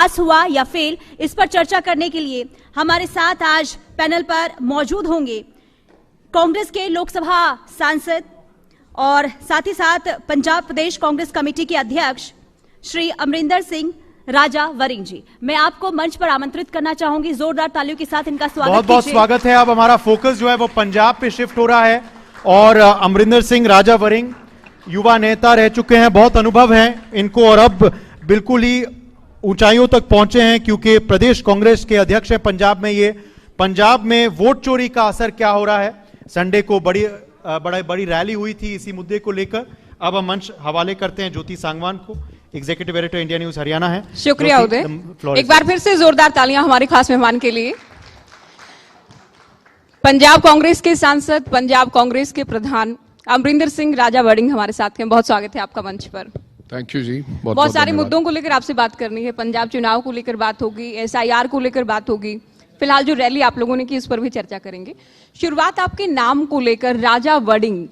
पास हुआ या फेल, इस पर चर्चा करने के लिए हमारे साथ आज पैनल पर मौजूद होंगे कांग्रेस के लोकसभा सांसद और साथ ही साथ पंजाब प्रदेश कांग्रेस कमेटी के अध्यक्ष श्री अमरिंदर सिंह राजा वरिंग जी। मैं आपको मंच पर आमंत्रित करना चाहूंगी, जोरदार तालियों के साथ इनका स्वागत बहुत बहुत स्वागत है। अब हमारा फोकस जो है वो पंजाब पे शिफ्ट हो रहा है और अमरिंदर सिंह राजा वरिंग युवा नेता रह चुके हैं, बहुत अनुभव है इनको और अब बिल्कुल ही ऊंचाइयों तक पहुंचे हैं क्योंकि प्रदेश कांग्रेस के अध्यक्ष हैं पंजाब में। ये पंजाब में वोट चोरी का असर क्या हो रहा है, संडे को बड़ी रैली हुई थी इसी मुद्दे को लेकर। अब हम मंच हवाले करते हैं ज्योति सांगवान को, executive editor India news Haryana है। शुक्रिया उदय, एक बार फिर से जोरदार तालियां हमारे खास मेहमान के लिए। पंजाब कांग्रेस के सांसद, पंजाब कांग्रेस के प्रधान अमरिंदर सिंह राजा वरिंग हमारे साथ हैं। बहुत स्वागत है आपका मंच पर। थैंक यू जी। बहुत सारे मुद्दों को लेकर आपसे बात करनी है। पंजाब चुनाव को लेकर बात होगी, SIR को लेकर बात होगी, फिलहाल जो रैली आप लोगों ने की इस पर भी चर्चा करेंगे। शुरुआत आपके नाम को लेकर, राजा वरिंग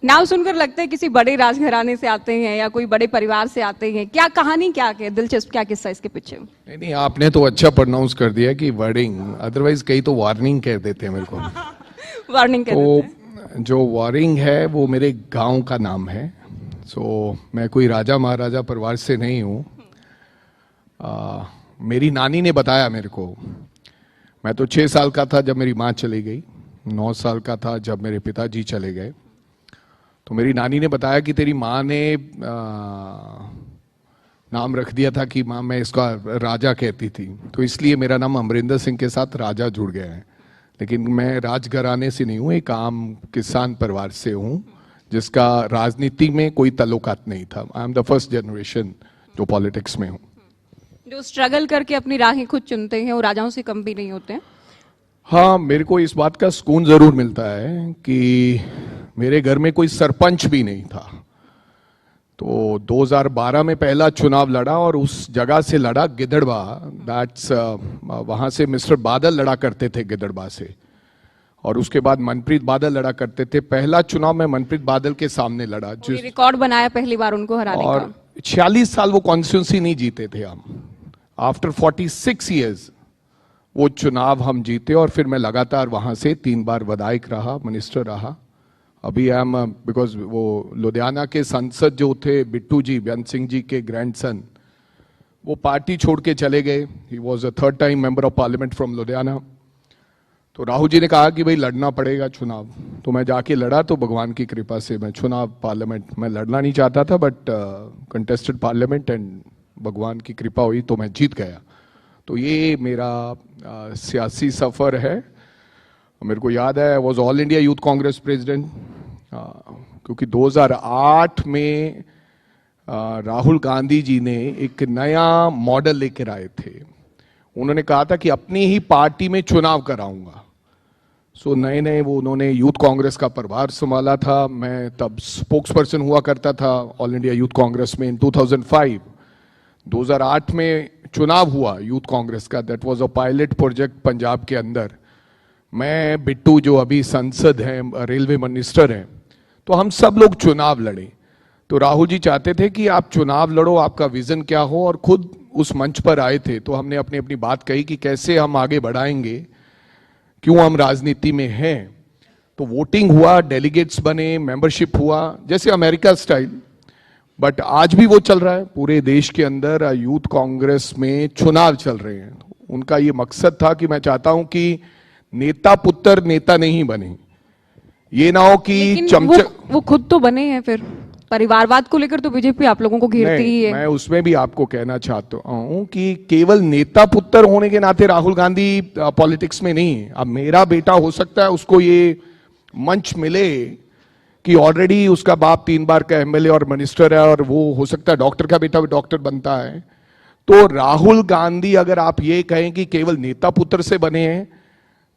नाम सुनकर लगता है किसी बड़े राजघराने से आते हैं या कोई बड़े परिवार से आते हैं। क्या कहानी, क्या दिलचस्प क्या किस्सा इसके पीछे? नहीं, आपने तो अच्छा प्रोनाउंस कर दिया कि वरिंग, अदरवाइज कई तो वार्निंग कह देते हैं मेरे को। वार्निंग कह देते हैं। जो वरिंग है वो मेरे गांव का नाम है। मैं कोई राजा महाराजा परिवार से नहीं हूँ। मेरी नानी ने बताया मेरे को। मैं तो 6 साल का था जब मेरी माँ चली गई, 9 साल का था जब मेरे पिताजी चले गए। तो मेरी नानी ने बताया कि तेरी माँ ने नाम रख दिया था कि माँ मैं इसका राजा कहती थी, तो इसलिए मेरा नाम अमरिंदर सिंह के साथ राजा जुड़ गया है। लेकिन मैं राजघराने से नहीं हूँ, एक आम किसान परिवार से हूँ जिसका राजनीति में कोई ताल्लुकात नहीं था। I am the first generation जो पॉलिटिक्स में हूँ। जो स्ट्रगल करके अपनी राहें खुद चुनते हैं वो राजाओं से कम भी नहीं होते हैं। हाँ, मेरे को इस बात का सुकून जरूर मिलता है कि मेरे घर में कोई सरपंच भी नहीं था। तो 2012 में पहला चुनाव लड़ा और उस जगह से लड़ा गिद्धड़वा। दैट्स वहां से मिस्टर बादल लड़ा करते थे गिद्धड़वा से, और उसके बाद मनप्रीत बादल लड़ा करते थे। पहला चुनाव में मनप्रीत बादल के सामने लड़ा, जिस रिकॉर्ड बनाया पहली बार उनको हराने का। और 46 साल वो कॉन्स्टिट्यूंसी नहीं जीते थे हम। आफ्टर 46 इयर्स वो चुनाव हम जीते और फिर मैं लगातार वहां से 3 बार विधायक रहा, मिनिस्टर रहा। अभी आई एम बिकॉज वो लुधियाना के सांसद जो थे बिट्टू जी, बेअंत सिंह जी के ग्रैंडसन, वो पार्टी छोड़ के चले गए। He was a 3rd time member of parliament from Ludhiana. तो राहुल जी ने कहा कि भाई लड़ना पड़ेगा चुनाव, तो मैं जाके लड़ा। तो भगवान की कृपा से मैं चुनाव पार्लियामेंट में लड़ना नहीं चाहता था, बट कंटेस्टेड पार्लियामेंट एंड भगवान की कृपा हुई तो मैं जीत गया। तो ये मेरा सियासी सफ़र है। मेरे को याद है, was all India youth Congress president, क्योंकि 2008 में राहुल गांधी जी ने एक नया मॉडल लेकर आए थे। उन्होंने कहा था कि अपनी ही पार्टी में चुनाव कराऊंगा। नए वो उन्होंने यूथ कांग्रेस का प्रभार संभाला था। मैं तब स्पोक्स पर्सन हुआ करता था ऑल इंडिया यूथ कांग्रेस में। इन 2005 2008 में चुनाव हुआ यूथ कांग्रेस का। That was a pilot project Punjab के अंदर। मैं, बिट्टू जो अभी संसद हैं, रेलवे मिनिस्टर हैं, तो हम सब लोग चुनाव लड़े। तो राहुल जी चाहते थे कि आप चुनाव लड़ो, आपका विजन क्या हो, और खुद उस मंच पर आए थे। तो हमने अपनी अपनी बात कही कि कैसे हम आगे बढ़ाएंगे, क्यों हम राजनीति में हैं। तो वोटिंग हुआ, डेलीगेट्स बने, मेंबरशिप हुआ, जैसे अमेरिका स्टाइल। बट आज भी वो चल रहा है पूरे देश के अंदर। यूथ कांग्रेस में चुनाव चल रहे हैं। उनका ये मकसद था कि मैं चाहता हूं कि नेता पुत्र नेता नहीं बने। ये ना हो कि चमचे। वो खुद तो बने हैं। फिर परिवारवाद को लेकर तो बीजेपी आप लोगों को घेरती ही है। मैं उसमें भी आपको कहना चाहता हूं कि केवल नेता पुत्र होने के नाते राहुल गांधी पॉलिटिक्स में नहीं है। अब मेरा बेटा हो सकता है उसको ये मंच मिले कि ऑलरेडी उसका बाप 3 बार का MLA और मिनिस्टर है, और वो हो सकता है डॉक्टर का बेटा भी डॉक्टर बनता है। तो राहुल गांधी, अगर आप ये कहें कि केवल नेता पुत्र से बने हैं,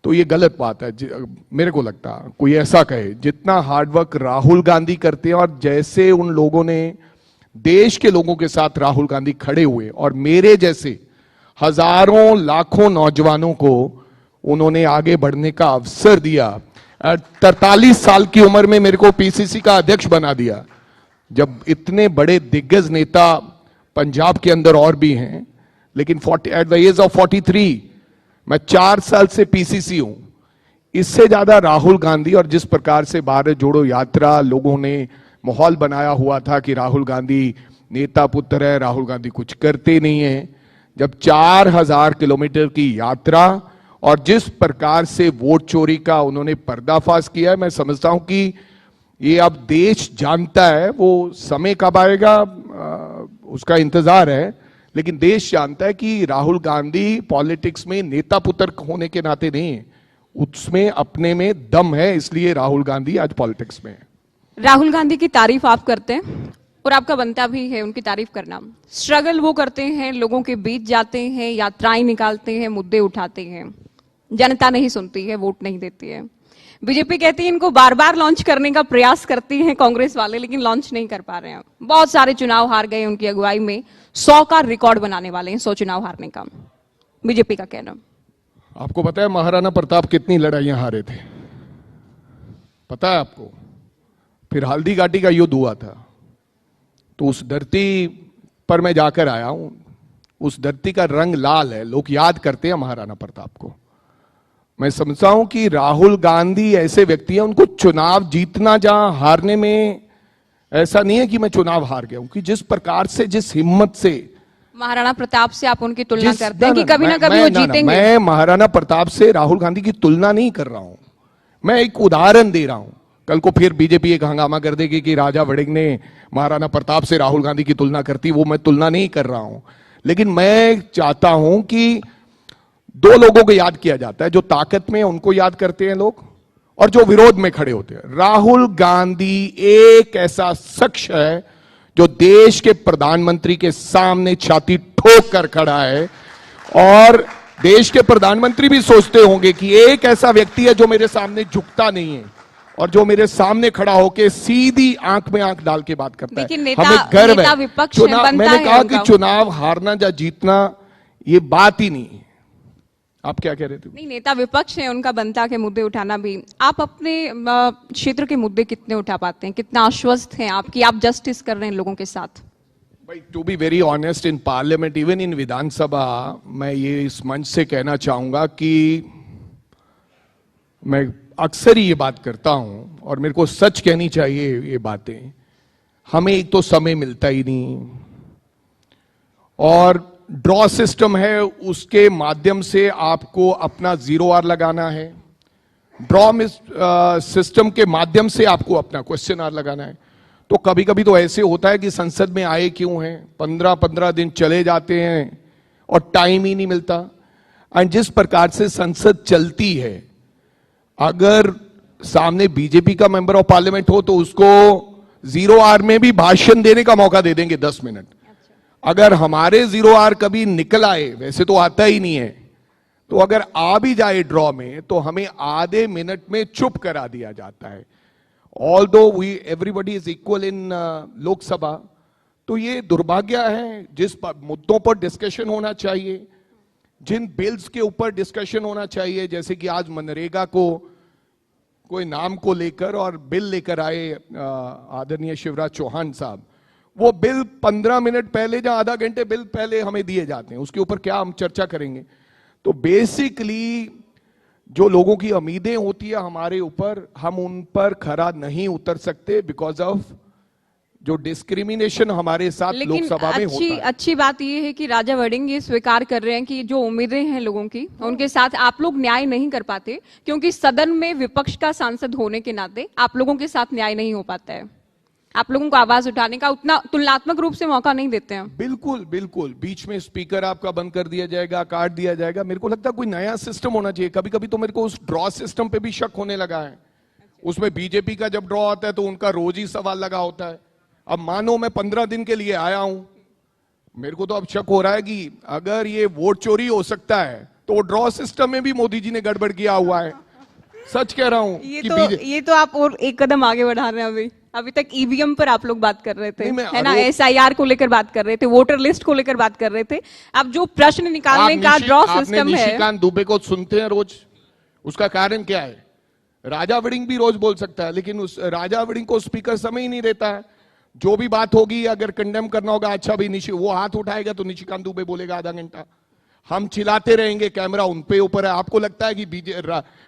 तो ये गलत बात है। मेरे को लगता है कोई ऐसा कहे, जितना हार्डवर्क राहुल गांधी करते हैं और जैसे उन लोगों ने देश के लोगों के साथ राहुल गांधी खड़े हुए और मेरे जैसे हजारों लाखों नौजवानों को उन्होंने आगे बढ़ने का अवसर दिया। 43 साल की उम्र में मेरे को PCC का अध्यक्ष बना दिया। जब इतने बड़े दिग्गज नेता पंजाब के अंदर और भी हैं, लेकिन एट द एज ऑफ 43 मैं 4 साल से पीसीसी हूं। इससे ज्यादा राहुल गांधी, और जिस प्रकार से भारत जोड़ो यात्रा लोगों ने माहौल बनाया हुआ था कि राहुल गांधी नेता पुत्र है, राहुल गांधी कुछ करते नहीं है, जब 4000 किलोमीटर की यात्रा और जिस प्रकार से वोट चोरी का उन्होंने पर्दाफाश किया है, मैं समझता हूं कि ये अब देश जानता है। वो समय कब आएगा उसका इंतजार है, लेकिन देश जानता है कि राहुल गांधी पॉलिटिक्स में नेता पुत्र होने के नाते नहीं है, उसमें अपने में दम है, इसलिए राहुल गांधी आज पॉलिटिक्स में है। राहुल गांधी की तारीफ आप करते हैं और आपका बनता भी है उनकी तारीफ करना। स्ट्रगल वो करते हैं, लोगों के बीच जाते हैं, यात्राएं निकालते हैं, मुद्दे उठाते हैं, जनता नहीं सुनती है, वोट नहीं देती है। बीजेपी कहती है इनको बार बार लॉन्च करने का प्रयास करती हैं कांग्रेस वाले, लेकिन लॉन्च नहीं कर पा रहे हैं। बहुत सारे चुनाव हार गए उनकी अगुवाई में, 100 का रिकॉर्ड बनाने वाले हैं, 100 चुनाव हारने का बीजेपी का कहना। आपको पता है महाराणा प्रताप कितनी लड़ाइयां हारे थे? पता है आपको? फिर हल्दी घाटी का युद्ध हुआ था, तो उस धरती पर मैं जाकर आया हूं। उस धरती का रंग लाल है, लोग याद करते हैं महाराणा प्रताप को। मैं समझता हूं कि राहुल गांधी ऐसे व्यक्ति हैं, उनको चुनाव जीतना जहां हारने में ऐसा नहीं है कि मैं चुनाव हार गया हूं, कि जिस प्रकार से, जिस हिम्मत से महाराणा प्रताप से आप उनकी तुलना करते हैं कि कभी ना कभी वो जीतेंगे। मैं महाराणा प्रताप से राहुल गांधी की तुलना नहीं कर रहा हूं, मैं एक उदाहरण दे रहा हूं। कल को फिर बीजेपी एक हंगामा कर देगी कि राजा वड़िंग ने महाराणा प्रताप से राहुल गांधी की तुलना करती, वो मैं तुलना नहीं कर रहा हूं। लेकिन मैं चाहता हूं कि 2 लोगों को याद किया जाता है, जो ताकत में उनको याद करते हैं लोग, और जो विरोध में खड़े होते हैं। राहुल गांधी एक ऐसा शख्स है जो देश के प्रधानमंत्री के सामने छाती ठोक कर खड़ा है, और देश के प्रधानमंत्री भी सोचते होंगे कि एक ऐसा व्यक्ति है जो मेरे सामने झुकता नहीं है और जो मेरे सामने खड़ा होकर सीधी आंख में आंख डाल के बात करता है। हमें गर्व है। मैंने कहा कि चुनाव हारना या जीतना ये बात ही नहीं है। आप क्या कह रहे थे? नहीं, नेता विपक्ष है, उनका बनता के मुद्दे उठाना भी। आप अपने क्षेत्र के मुद्दे कितने उठा पाते हैं? कितना आश्वस्त हैं आप कि आप जस्टिस कर रहे हैं लोगों के साथ? भाई, to be very honest, in parliament, even in Vidhan Sabha, मैं ये इस मंच से कहना चाहूंगा कि मैं अक्सर ही ये बात करता हूं, और मेरे को सच कहनी चाहिए ये बातें। हमें एक तो समय मिलता ही नहीं, और ड्रॉ सिस्टम है, उसके माध्यम से आपको अपना 0 आर लगाना है। ड्रॉ सिस्टम के माध्यम से आपको अपना क्वेश्चन आर लगाना है। तो कभी कभी तो ऐसे होता है कि संसद में आए क्यों हैं, 15-15 दिन चले जाते हैं और टाइम ही नहीं मिलता। एंड जिस प्रकार से संसद चलती है, अगर सामने बीजेपी का मेंबर ऑफ पार्लियामेंट हो तो उसको 0 आर में भी भाषण देने का मौका दे देंगे 10 मिनट। अगर हमारे 0 आर कभी निकल आए, वैसे तो आता ही नहीं है, तो अगर आ भी जाए ड्रॉ में, तो हमें आधे मिनट में चुप करा दिया जाता है। Although everybody is equal in Lok Sabha, तो ये दुर्भाग्य है। जिस मुद्दों पर डिस्कशन होना चाहिए, जिन बिल्स के ऊपर डिस्कशन होना चाहिए, जैसे कि आज मनरेगा को कोई नाम को लेकर और बिल लेकर आए आदरणीय शिवराज चौहान साहब, वो बिल 15 मिनट पहले या आधा घंटे बिल पहले हमें दिए जाते हैं, उसके ऊपर क्या हम चर्चा करेंगे? तो बेसिकली जो लोगों की उम्मीदें होती है हमारे ऊपर, हम उन पर खरा नहीं उतर सकते बिकॉज ऑफ जो डिस्क्रिमिनेशन हमारे साथ लोकसभा में होता है। अच्छी बात यह है कि राजा वड़िंग ये स्वीकार कर रहे हैं कि जो उम्मीदें हैं लोगों की, उनके साथ आप लोग न्याय नहीं कर पाते, क्योंकि सदन में विपक्ष का सांसद होने के नाते आप लोगों के साथ न्याय नहीं हो पाता है। आप लोगों को आवाज उठाने का उतना तुलनात्मक रूप से मौका नहीं देते हैं। बिल्कुल बिल्कुल, बीच में स्पीकर आपका बंद कर दिया जाएगा, काट दिया जाएगा। मेरे को लगता है कोई नया सिस्टम होना चाहिए। कभी कभी तो मेरे को उस ड्रॉ सिस्टम पे भी शक होने लगा है। उसमें बीजेपी का जब ड्रॉ आता है तो उनका रोज ही सवाल लगा होता है। अब मानो मैं 15 दिन के लिए आया हूं, मेरे को तो अब शक हो रहा है कि अगर ये वोट चोरी हो सकता है तो वो ड्रॉ सिस्टम में भी मोदी जी ने गड़बड़ किया हुआ है। सच कह रहा हूं। ये तो आप और एक कदम आगे बढ़ा रहे हैं। अभी तक ईवीएम पर आप लोग बात कर रहे थे, है ना, SIR को लेकर बात कर रहे थे, वोटर लिस्ट को लेकर बात कर रहे थे। अब जो प्रश्न निकालने का ड्रॉ सिस्टम है। निशिकांत दुबे को सुनते हैं रोज, उसका कारण क्या है? राजा वड़िंग भी रोज बोल सकता है, लेकिन उस राजा वड़िंग को स्पीकर समय ही नहीं देता है। जो भी बात होगी अगर कंडेम करना होगा, अच्छा भी वो हाथ उठाएगा तो निशिकांत दुबे बोलेगा आधा घंटा, हम चिल्लाते रहेंगे, कैमरा उन पे ऊपर है। आपको लगता है कि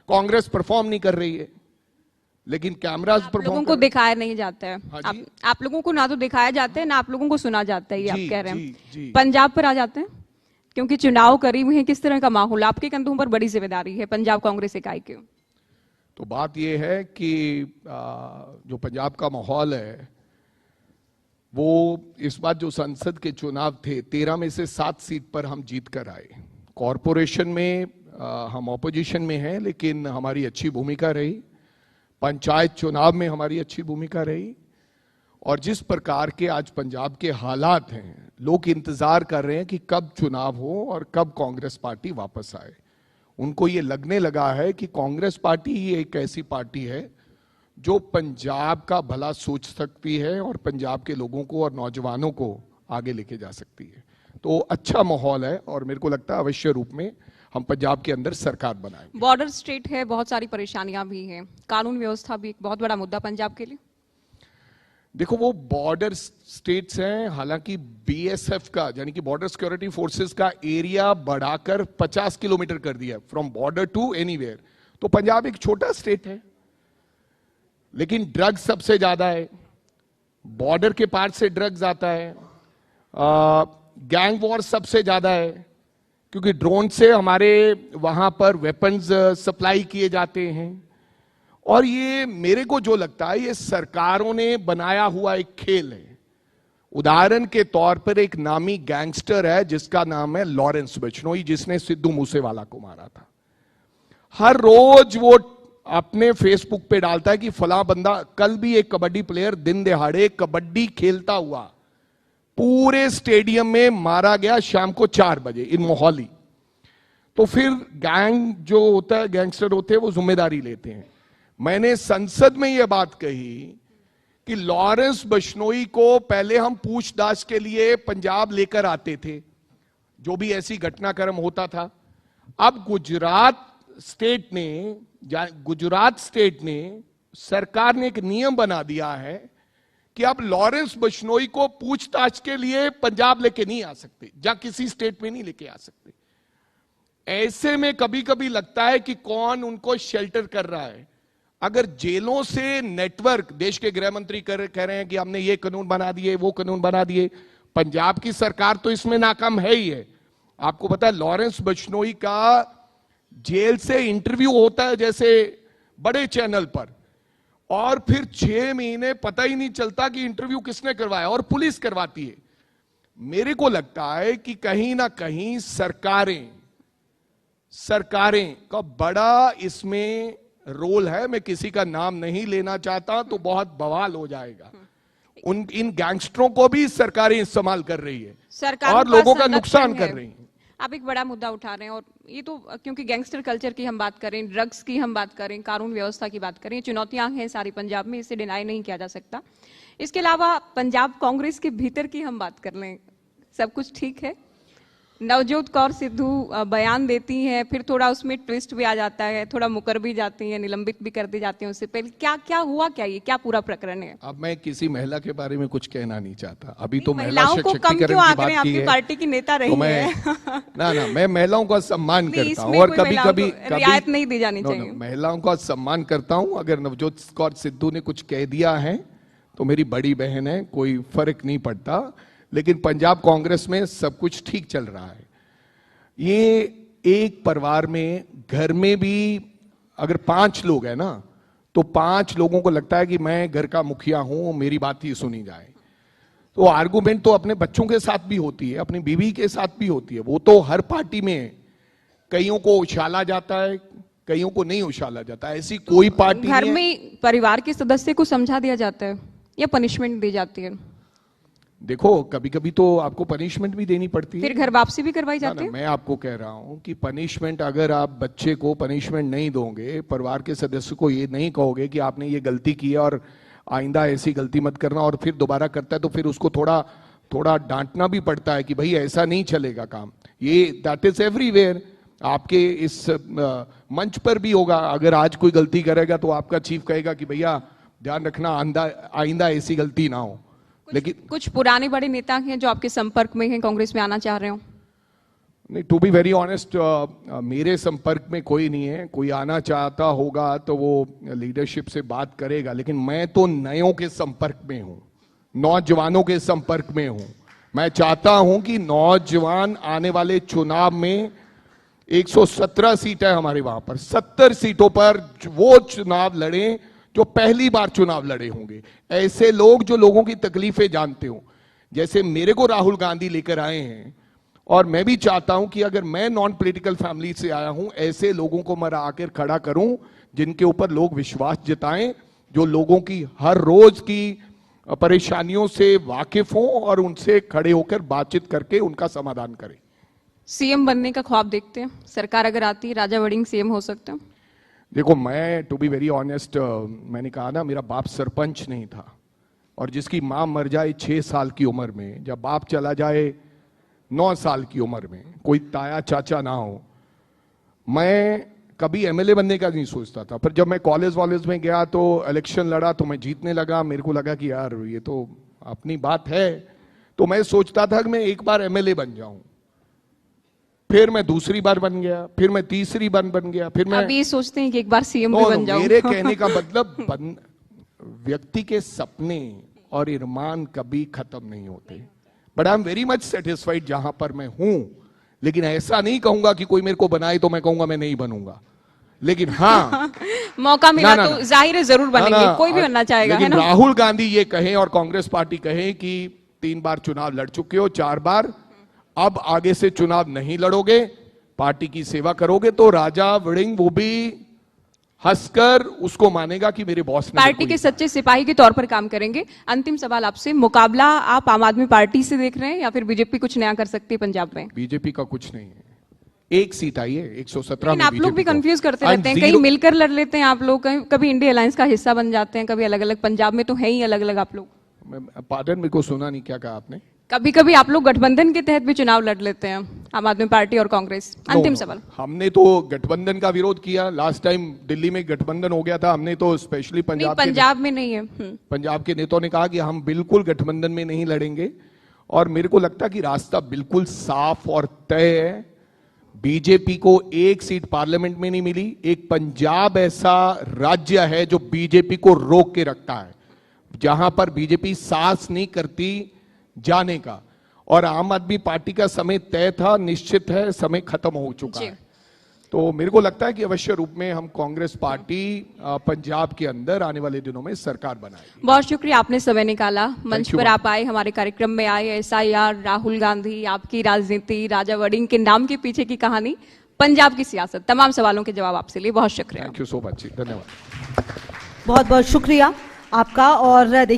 कांग्रेस परफॉर्म नहीं कर रही है, लेकिन कैमरास आप लोगों को दिखाया नहीं जाता है। हाँ जी? आप लोगों को ना तो दिखाया जाता है ना आप लोगों को सुना जाता है, ये आप जी, कह रहे जी, हैं। जी। पंजाब पर आ जाते हैं, क्योंकि चुनाव करीब है, किस तरह का माहौल, आपके कंधों पर बड़ी जिम्मेदारी है पंजाब कांग्रेस इकाई की। तो बात यह है कि जो पंजाब का माहौल है वो इस बार जो संसद के चुनाव थे 13 में से 7 सीट पर हम जीत कर आए। कॉरपोरेशन में हम ऑपोजिशन में हैं, लेकिन हमारी अच्छी भूमिका रही। पंचायत चुनाव में हमारी अच्छी भूमिका रही। और जिस प्रकार के आज पंजाब के हालात हैं, लोग इंतजार कर रहे हैं कि कब चुनाव हो और कब कांग्रेस पार्टी वापस आए। उनको ये लगने लगा है कि कांग्रेस पार्टी ही एक ऐसी पार्टी है जो पंजाब का भला सोच सकती है और पंजाब के लोगों को और नौजवानों को आगे लेके जा सकती है। तो अच्छा माहौल है और मेरे को लगता है अवश्य रूप में हम पंजाब के अंदर सरकार बनाएंगे। बॉर्डर स्टेट है, बहुत सारी परेशानियां भी हैं, कानून व्यवस्था भी एक बहुत बड़ा मुद्दा पंजाब के लिए। देखो, वो बॉर्डर स्टेट्स हैं, हालांकि बीएसएफ का यानी कि बॉर्डर सिक्योरिटी फोर्सेस का एरिया बढ़ाकर 50 किलोमीटर कर दिया फ्रॉम बॉर्डर टू एनीवेयर। तो पंजाब एक छोटा स्टेट है, लेकिन ड्रग्स सबसे ज्यादा है, बॉर्डर के पार से ड्रग्स आता है, गैंग वॉर सबसे ज्यादा है, क्योंकि ड्रोन से हमारे वहां पर वेपन्स सप्लाई किए जाते हैं। और ये मेरे को जो लगता है ये सरकारों ने बनाया हुआ एक खेल है। उदाहरण के तौर पर एक नामी गैंगस्टर है जिसका नाम है लॉरेंस बिश्नोई, जिसने सिद्धू मूसेवाला को मारा था। हर रोज वो अपने फेसबुक पे डालता है कि फला बंदा, कल भी एक कबड्डी प्लेयर दिन दहाड़े कबड्डी खेलता हुआ पूरे स्टेडियम में मारा गया शाम को 4 बजे इन मोहाली। तो फिर गैंग जो होता है, गैंगस्टर होते हैं, वो जिम्मेदारी लेते हैं। मैंने संसद में यह बात कही कि लॉरेंस बिश्नोई को पहले हम पूछताछ के लिए पंजाब लेकर आते थे, जो भी ऐसी घटनाक्रम होता था। अब गुजरात स्टेट ने सरकार ने एक नियम बना दिया है कि अब लॉरेंस बिश्नोई को पूछताछ के लिए पंजाब लेके नहीं आ सकते, या किसी स्टेट में नहीं लेके आ सकते। ऐसे में कभी कभी लगता है कि कौन उनको शेल्टर कर रहा है। अगर जेलों से नेटवर्क, देश के गृह मंत्री कह रहे हैं कि हमने ये कानून बना दिए, वो कानून बना दिए, पंजाब की सरकार तो इसमें नाकाम है ही है। आपको पता है लॉरेंस बिश्नोई का जेल से इंटरव्यू होता है जैसे बड़े चैनल पर, और फिर 6 महीने पता ही नहीं चलता कि इंटरव्यू किसने करवाया, और पुलिस करवाती है। मेरे को लगता है कि कहीं ना कहीं सरकारें का बड़ा इसमें रोल है। मैं किसी का नाम नहीं लेना चाहता, तो बहुत बवाल हो जाएगा। इन गैंगस्टरों को भी सरकारें इस्तेमाल कर रही है और लोगों का नुकसान कर रही है। आप एक बड़ा मुद्दा उठा रहे हैं, और ये तो क्योंकि गैंगस्टर कल्चर की हम बात करें, ड्रग्स की हम बात करें, कानून व्यवस्था की बात करें, चुनौतियां हैं सारी पंजाब में, इसे डिनाई नहीं किया जा सकता। इसके अलावा पंजाब कांग्रेस के भीतर की हम बात कर लें, सब कुछ ठीक है। नवजोत कौर सिद्धू बयान देती हैं, फिर थोड़ा उसमें ट्विस्ट भी आ जाता है, थोड़ा मुकर भी जाती हैं, निलंबित भी कर दी जाती हैं उससे पहले। क्या हुआ, क्या ये क्या पूरा प्रकरण है? अब मैं किसी महिला के बारे में कुछ कहना नहीं चाहता। अभी तो महिलाओं को कम क्यों आंक रहे हैं? आपकी पार्टी की नेता रही है। ना मैं महिलाओं का सम्मान करता हूँ, और कभी कभी रियायत नहीं दी जानी चाहिए। महिलाओं का सम्मान करता हूँ। अगर नवजोत कौर सिद्धू ने कुछ कह दिया है तो मेरी बड़ी बहन है, कोई फर्क नहीं पड़ता। लेकिन पंजाब कांग्रेस में सब कुछ ठीक चल रहा है। ये एक परिवार में, घर में भी अगर 5 लोग हैं ना, तो 5 लोगों को लगता है कि मैं घर का मुखिया हूं, मेरी बात ही सुनी जाए। तो आर्गुमेंट तो अपने बच्चों के साथ भी होती है, अपनी बीवी के साथ भी होती है। वो तो हर पार्टी में है। कईयों को उछाला जाता है, कईयों को नहीं उछाला जाता। ऐसी कोई पार्टी घर में परिवार के सदस्य को समझा दिया जाता है या पनिशमेंट दी जाती है? देखो, कभी कभी तो आपको पनिशमेंट भी देनी पड़ती है, फिर घर वापसी भी करवाई जाती है। मैं आपको कह रहा हूं कि पनिशमेंट, अगर आप बच्चे को पनिशमेंट नहीं दोगे, परिवार के सदस्य को ये नहीं कहोगे कि आपने ये गलती की है और आइंदा ऐसी गलती मत करना, और फिर दोबारा करता है तो फिर उसको थोड़ा डांटना भी पड़ता है कि भाई ऐसा नहीं चलेगा काम। ये दैट इज एवरीवेयर। आपके इस मंच पर भी होगा। अगर आज कोई गलती करेगा तो आपका चीफ कहेगा कि भैया ध्यान रखना, आइंदा ऐसी गलती ना हो। लेकिन कुछ पुराने बड़े नेता हैं जो आपके संपर्क में हैं, कांग्रेस में आना चाह रहे हो? नहीं, टू बी वेरी ऑनेस्ट, मेरे संपर्क में कोई नहीं है। कोई आना चाहता होगा तो वो लीडरशिप से बात करेगा, लेकिन मैं तो नयों के संपर्क में हूं, नौजवानों के संपर्क में हूं। मैं चाहता हूं कि नौजवान आने वाले चुनाव में 117 सीटें हमारे वहां पर 70 सीटों पर वो चुनाव लड़ें जो पहली बार चुनाव लड़े होंगे। ऐसे लोग जो लोगों की तकलीफें जानते हो, जैसे मेरे को राहुल गांधी लेकर आए हैं। और मैं भी चाहता हूं कि अगर मैं नॉन पॉलिटिकल फैमिली से आया हूं, ऐसे लोगों को मैं आकर खड़ा करूं जिनके ऊपर लोग विश्वास जताएं, जो लोगों की हर रोज की परेशानियों से वाकिफ हों और उनसे खड़े होकर बातचीत करके उनका समाधान करें। सीएम बनने का ख्वाब देखते हैं? सरकार अगर आती है, राजा वड़िंग सीएम हो सकते हैं? देखो, मैं टू बी वेरी ऑनेस्ट, मैंने कहा ना, मेरा बाप सरपंच नहीं था, और जिसकी मां मर जाए 6 साल की उम्र में, जब बाप चला जाए 9 साल की उम्र में, कोई ताया चाचा ना हो, मैं कभी एमएलए बनने का नहीं सोचता था। पर जब मैं कॉलेज में गया तो इलेक्शन लड़ा तो मैं जीतने लगा। मेरे को लगा कि यार ये तो अपनी बात है, तो मैं सोचता था कि मैं एक बार एमएलए बन जाऊं, फिर मैं दूसरी बार बन गया, फिर मैं तीसरी बार बन गया, फिर मैं अभी ये सोचते हैं कि एक बार सीएम भी बन जाऊं। मेरे कहने का मतलब व्यक्ति के सपने और इरमान कभी खत्म नहीं होते। But I am very much satisfied जहां पर मैं हूं, लेकिन ऐसा नहीं कहूंगा कि कोई मेरे को बनाए तो मैं कहूंगा मैं नहीं बनूंगा। लेकिन हाँ मौका मिला ना, तो ना, जाहिर है जरूर बनेंगे, कोई भी बनना चाहेगा, है लेकिन ना? राहुल गांधी ये कहें और कांग्रेस पार्टी कहे कि 3 बार चुनाव लड़ चुके हो, 4 बार, अब आगे से चुनाव नहीं लड़ोगे, पार्टी की सेवा करोगे, तो राजा वड़िंग वो भी हंसकर उसको मानेगा कि मेरे बॉस ने पार्टी के सच्चे सिपाही के तौर पर काम करेंगे। अंतिम सवाल आपसे, मुकाबला आप आम आदमी पार्टी से देख रहे हैं या फिर बीजेपी कुछ नया कर सकती है पंजाब में? बीजेपी का कुछ नहीं है, एक सीट आई है 117 लेकिन में। आप लोग भी BJP को। कंफ्यूज करते रहते हैं, कहीं मिलकर लड़ लेते हैं आप लोग, कभी इंडिया अलायंस का हिस्सा बन जाते हैं, कभी अलग अलग। पंजाब में तो है ही अलग अलग आप लोग। पार्टन, मेरे को सुना नहीं, क्या कहा आपने? कभी कभी आप लोग गठबंधन के तहत भी चुनाव लड़ लेते हैं, आम आदमी पार्टी और कांग्रेस। अंतिम सवाल। हमने तो गठबंधन का विरोध किया। लास्ट टाइम दिल्ली में गठबंधन हो गया था, हमने तो स्पेशली पंजाब में नहीं है। पंजाब के नेताओं ने कहा कि हम बिल्कुल गठबंधन में नहीं लड़ेंगे, और मेरे को लगता है कि रास्ता बिल्कुल साफ और तय है। बीजेपी को एक सीट पार्लियामेंट में नहीं मिली। एक पंजाब ऐसा राज्य है जो बीजेपी को रोक के रखता है, जहां पर बीजेपी साहस नहीं करती जाने का। और आम आदमी पार्टी का समय तय था, निश्चित है, समय खत्म हो चुका है। तो मेरे को लगता है कि अवश्य रूप में हम कांग्रेस पार्टी पंजाब के अंदर आने वाले दिनों में सरकार बनाएगी। बहुत शुक्रिया, आपने समय निकाला, मंच पर आप आए, हमारे कार्यक्रम में आए। SIR, राहुल गांधी, आपकी राजनीति, राजा वड़िंग के नाम के पीछे की कहानी, पंजाब की सियासत, तमाम सवालों के जवाब आपसे लिए बहुत शुक्रिया। थैंक यू सो मच, धन्यवाद। बहुत बहुत शुक्रिया आपका। और